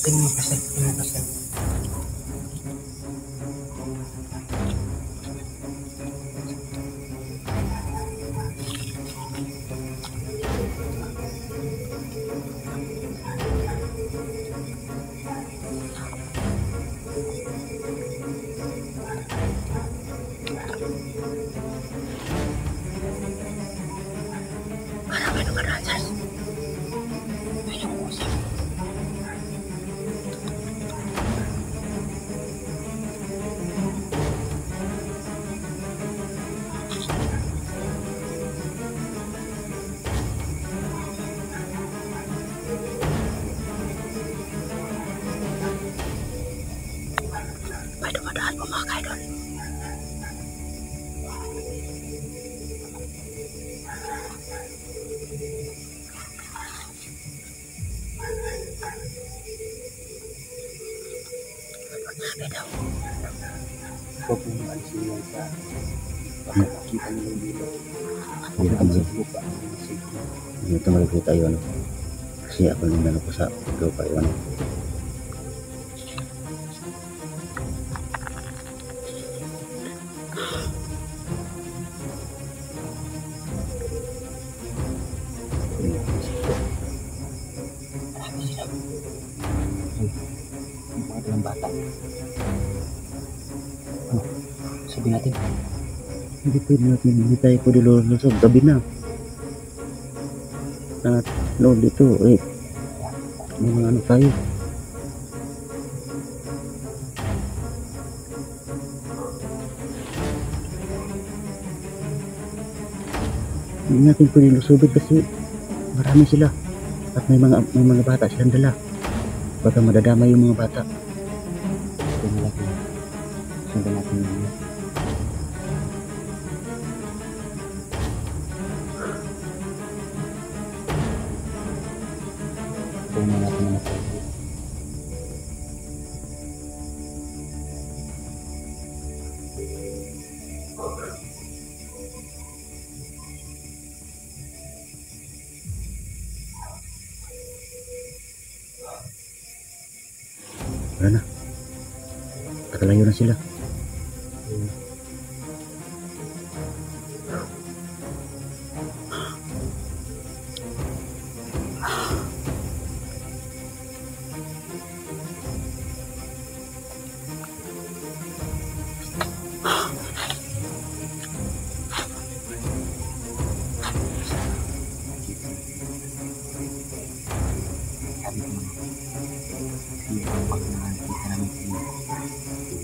Tingnan kasi, tingnan kasi. Ano ka na, Sas? May nangusap. May dumadaan po mga kaidol. Sabi daw. Huwag mo alisin yan sa pagkakita niyo yung dito. Hindi ito malagkita yun. Kasi ako nung ko sa lupa yun. Mga dalang bata. Sabi natin, hindi pwede natin, hindi tayo pwede lulusog, gabi na. At Lord, dito, may mga ano tayo. Hindi natin pwede lusubid kasi marami sila. At may mga bata silang dala. Baka madadama yung mga bata. Sundan natin. Sundan natin yun. Sundan natin mga bata. Wala na. Nakalayo na sila.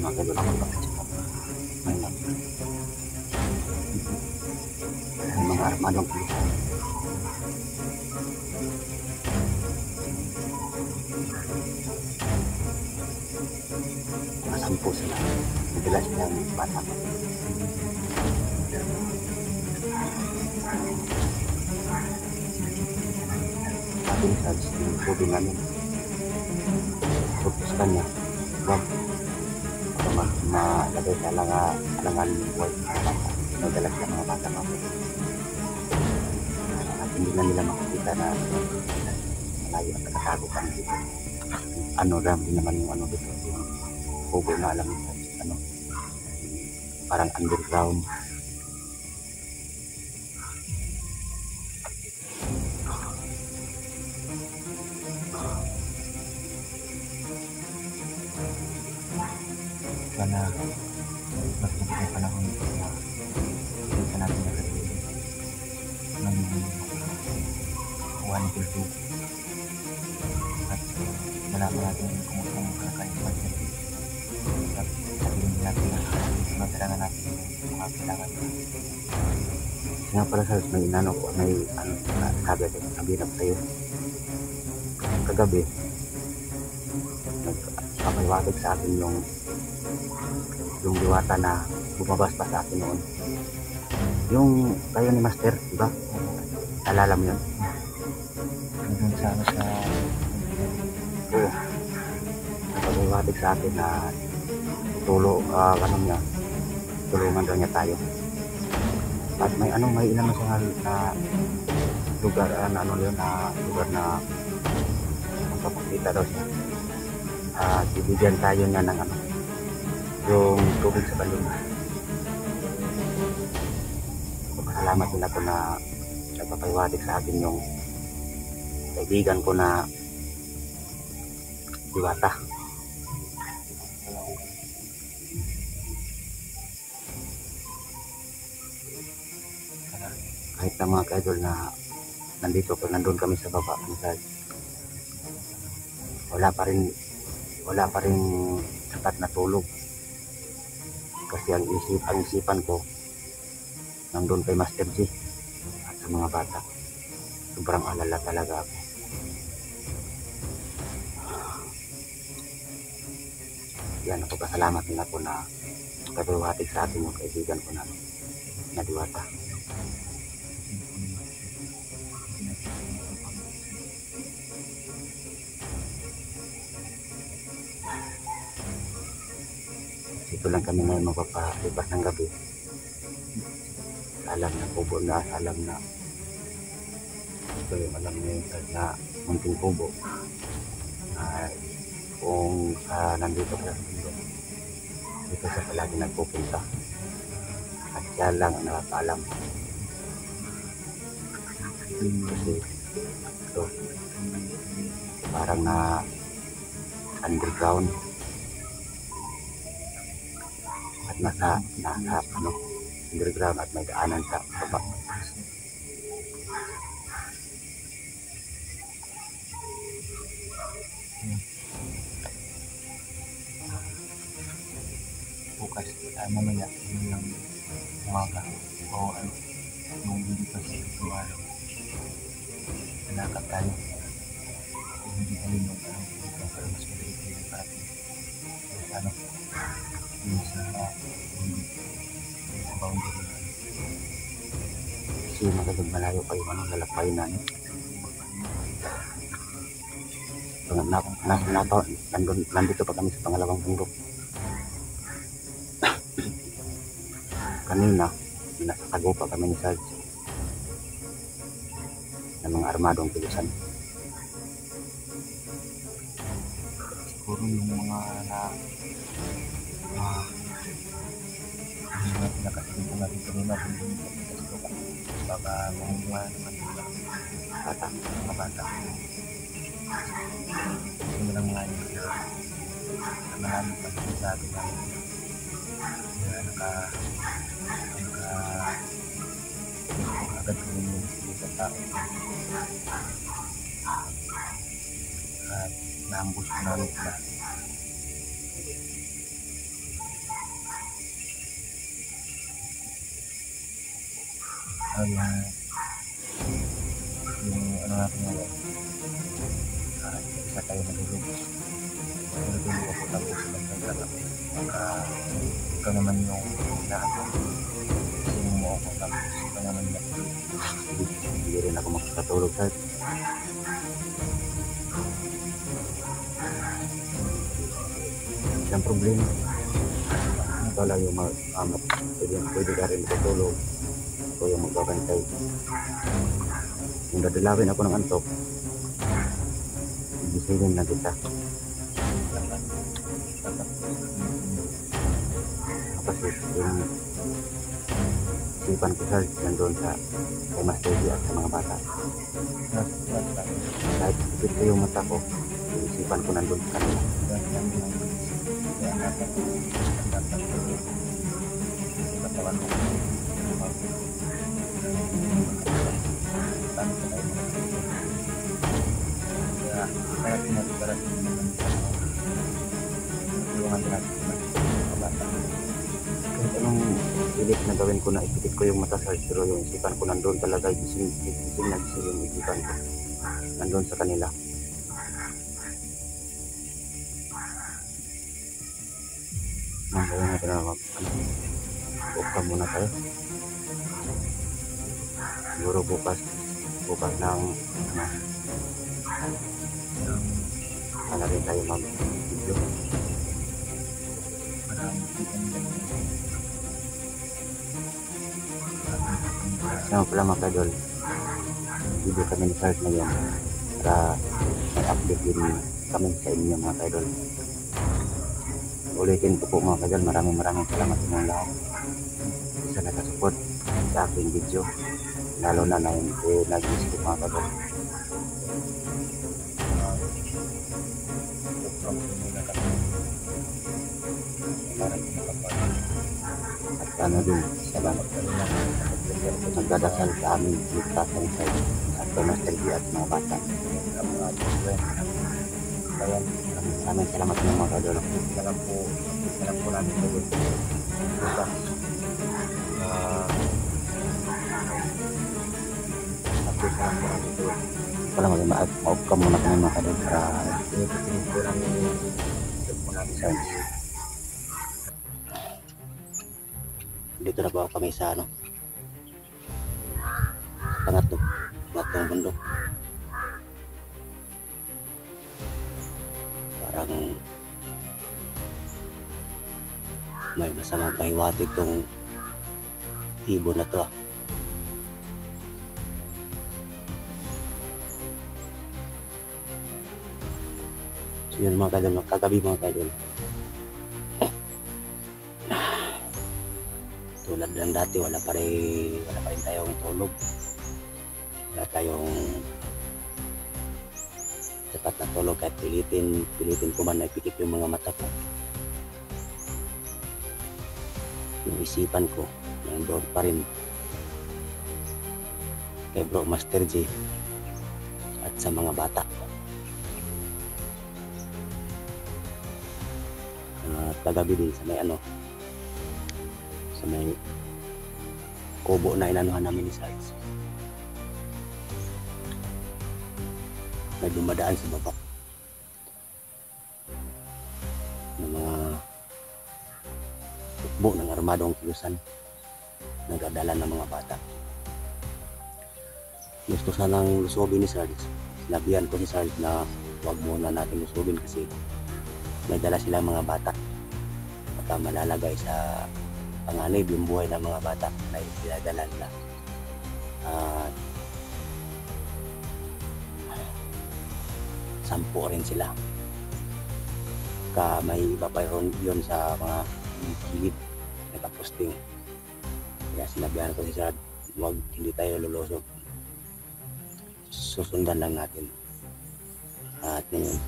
Maganda naman bakit siya may mga armadong pulis. Masampo sila. Madalas sila ng bata. Sabi ni Sals, yung sabi namin, focus ka niya. Huwag malagay sa alangan ng buhay ng mga bata. Nadalas ng mga bata mga pwede. At hindi na nila makikita na malayo at nakatago ka na dito. Ano ram din naman yung ano dito. Yung cover na alam mo ano. Parang underground. Sana mas mabigay panahon ito na kita natin na rin ng one to two at malaman natin kung anong kakaiba natin sabihin natin na kailangan natin yung mga kailangan na. Nga pala sir, may inano ko, may ano, sabi na ko sa'yo. Kagabi, nagpapaliwanag sa akin yung diwata na bumabas pa sa akin noon. Yung kayo ni Master, diba? Alala mo yun? Doon sa ano sa Oo. Nagpapaliwanag sa akin na tulungan daw niya tayo. At may ilan na siya na lugar na lugar na magpapakita daw siya. Bibigyan tayo niya ng yung tubig sa balon. Salamat din ako na nagpapaliwanag sa akin yung kaibigan ko na diwata. Kahit na mga ka-idol na nandun kami sa baba, wala pa rin sapat na tulog. Kasi ang isipan ko nandun kay Master G at sa mga bata. Sobrang alala talaga ako. Yan, napapasalamat din ako na kabiwatig sa atin yung kaibigan ko na diwata. Ito lang kami ngayon magpapalipas ng gabi. Alam na kubo na, alam na ito yung alam na yung na munting kubo kung nandito ka dito sa palagi nagpupunta at siya lang ang nakakaalam kasi ito parang na underground at nasa underground at may daanan sa baba. bukas mamaya ng umaga o nung hindi pa siya tuwalo nalakad tayo kung hindi tayo nung para mas madali tayo para yung sa boundary Kasi magagag malayo kayo lalakbay na nandito pa kami sa pangalawang bundok. Kanina nasa pa kami ni Sarge ng mga armadong pilisan. siguro yung mga nakasipo nga dito nila baka mamunga naman mga bata yung lang mga na marami pa sa atin na agad kami yung sa tao at naambus ko namin sila. Yung natin ngayon isa tayo natulog ako tapos nagkagala ikaw naman yung hinahanap kasi mo ako tapos ikaw naman natulog Hindi rin ako makakatulog, Sarge. Isang problema. Ito lang yung pwede ka rin matulog. Ako yung magbabantay. Kung dadalawin ako ng antok, gisingin na kita. Kasi yung isipan ko, Sarge, nandun kay Master G at sa mga bata. Kahit ipit ko yung mata ko, yung isipan ko nandun sa kanila. Kaya tinatulungan natin pilit na gawin ko na ipikit ko yung mata Sarge, pero yung isipan ko nandun talaga, gising na gising yung isipan ko nandun sa kanila. Ang gawin natin na buka muna tayo. Siguro bukas ng wala rin tayo mag-video. Sama pala mga kadol, video kami ni Sarge na yan para mag-update din kami sa inyo mga kadol. Ulitin ko po mga kadol, maraming salamat sa mga lahat sa nakasupport sa aking video, lalo na nag-gusto mga kadol. At ano din, salamat nagdadasal sa amin ligtas ng Sarge at nostalgia at mga bata. Maraming salamat sa mga kadol. Salam po namin sa bukas. Pala mag-off ka muna kami mga kadol para ipipilin po namin Sarge. Dito na po kami sa pangatlong bundok. Parang may masamang pahiwatig tong ibon na to. So yun mga kadol, kagabi mga kadol, tulad ng dati, wala pa rin tayong tulog, wala tayong sapat na tulog, kahit pilitin ko man na ipikit yung mga mata ko, yung isipan ko nandoon pa rin kay Bro Master J at sa mga bata. Kagabi din sa may kubo na inanuhan namin ni Sarge, may dumadaan sa baba ng mga tukbo ng armadong kilusan, nagdadala ng mga bata. Gusto sanang lusobin ni Sarge. Sinabihan ko si Sarge na huwag muna natin lusobin kasi may dala silang mga bata, baka malalagay sa panganib yung buhay ng mga bata na isinadala nila. Sampo rin sila, may iba pa yun sa mga kilid nakaposting. Kaya sinabihan ko si Sarge, hindi tayo lulusob, susundan lang natin. At ngayon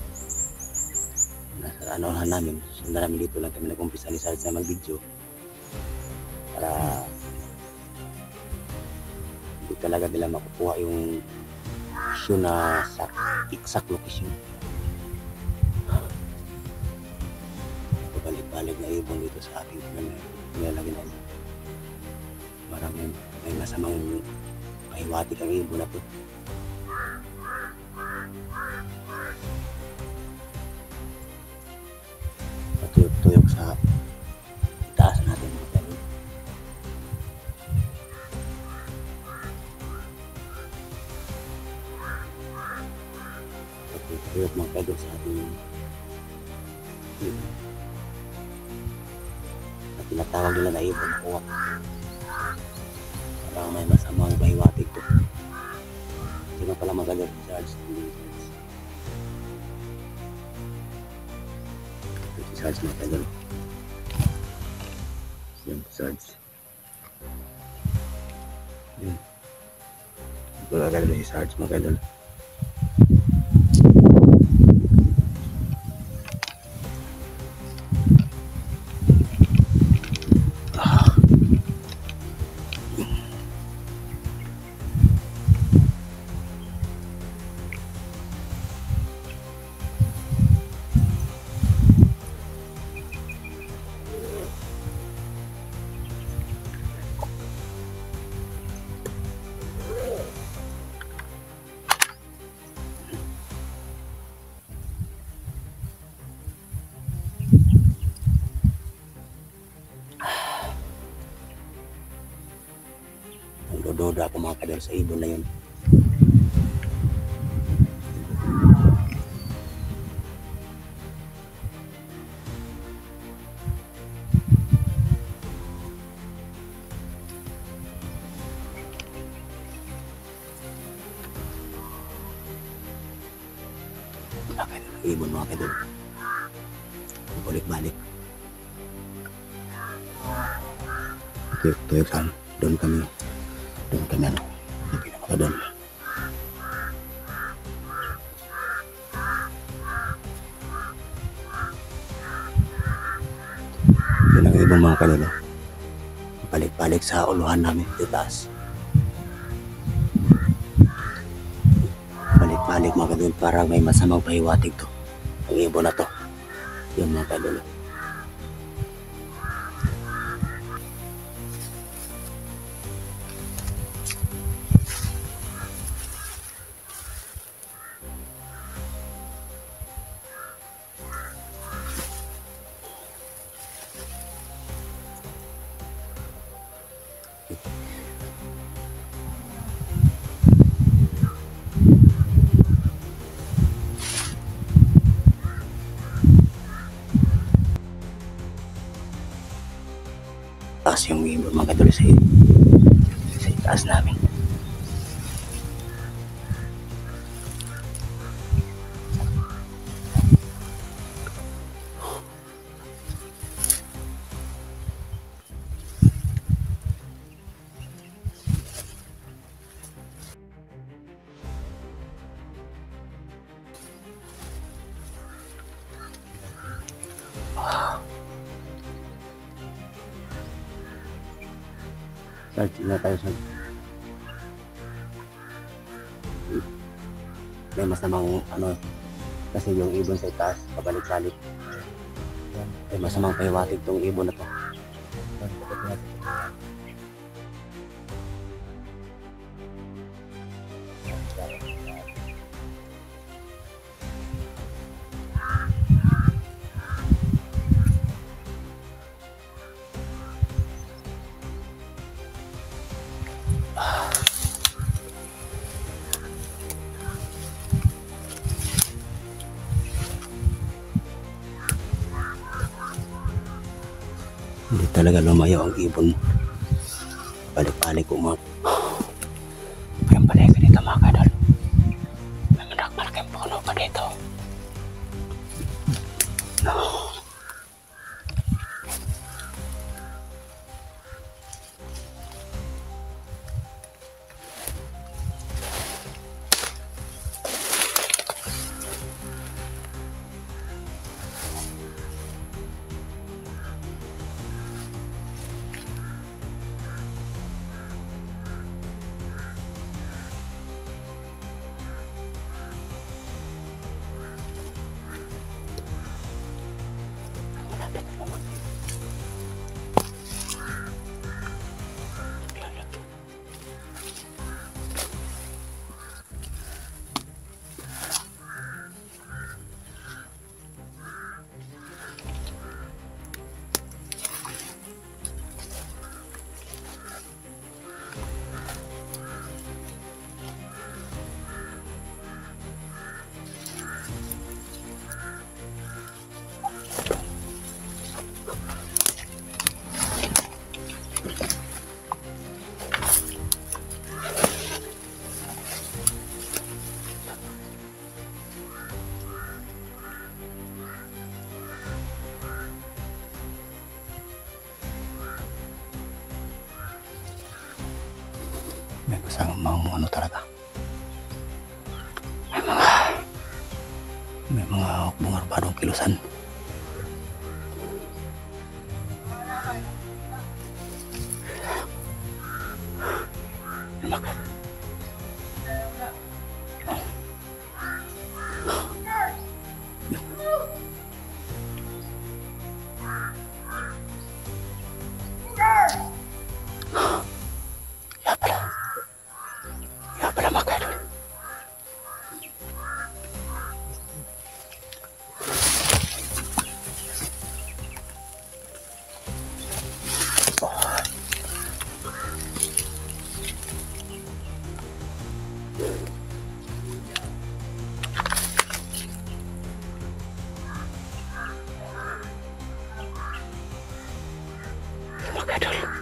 nasa namin, sundan namin dito lang kami nag-umpisa ni Sarge na mag-video para hindi talaga nila makukuha yung location na sa exact location. Pabalik-balik na ibon dito sa ating nilalagay na ito. Maraming may masamang pahiwatig ang ibon na po. Patuyok-tuyok sa taas natin mga kalog. Patuyok mga kalog sa ating ibon. At tinatawag nila na ibon na kuwak. Parang may masamang pahiwatig ko. Sino pala magalit si Sarge? Sarge mga kadol. Yan, Sarge. Yan. Ito lang kadol si Sarge mga kadol. kadol sa ibon na yun. Ibon mga kadol. Balik-balik. Tuyok saan. Doon kami ano. Sa pinaka doon. Yun ang ibon mga kadol. Balik-balik sa uluhan namin dito taas. Balik-balik mga kadol. Parang may masamang pahiwatig to. Ang ibon na to. Yun mga kadol. Taas yung ibon mga kadol sa taas namin. Search na tayo sa may masamang ano kasi yung ibon sa itaas pabalik-balik. May masamang pahiwatig tong ibon na to. Hindi talaga lumayo ang ibon. Balik-balik umak. Yung palay ko dito mga kadol. May malaking puno pa dito. No. May masang mga ano talaga. May mga bungarbadong kilusan. Lumakas. idol.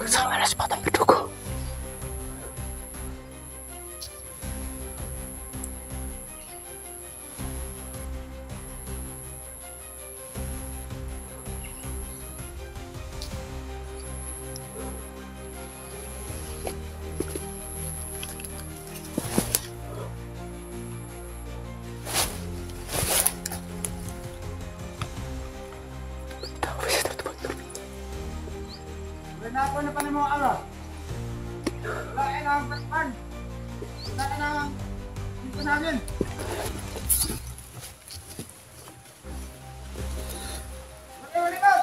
Kasama na si Batang Bidugo. Ako na pa ng mga araw. Wala ka ng patpan. Wala ka ng dito namin. Wala ka!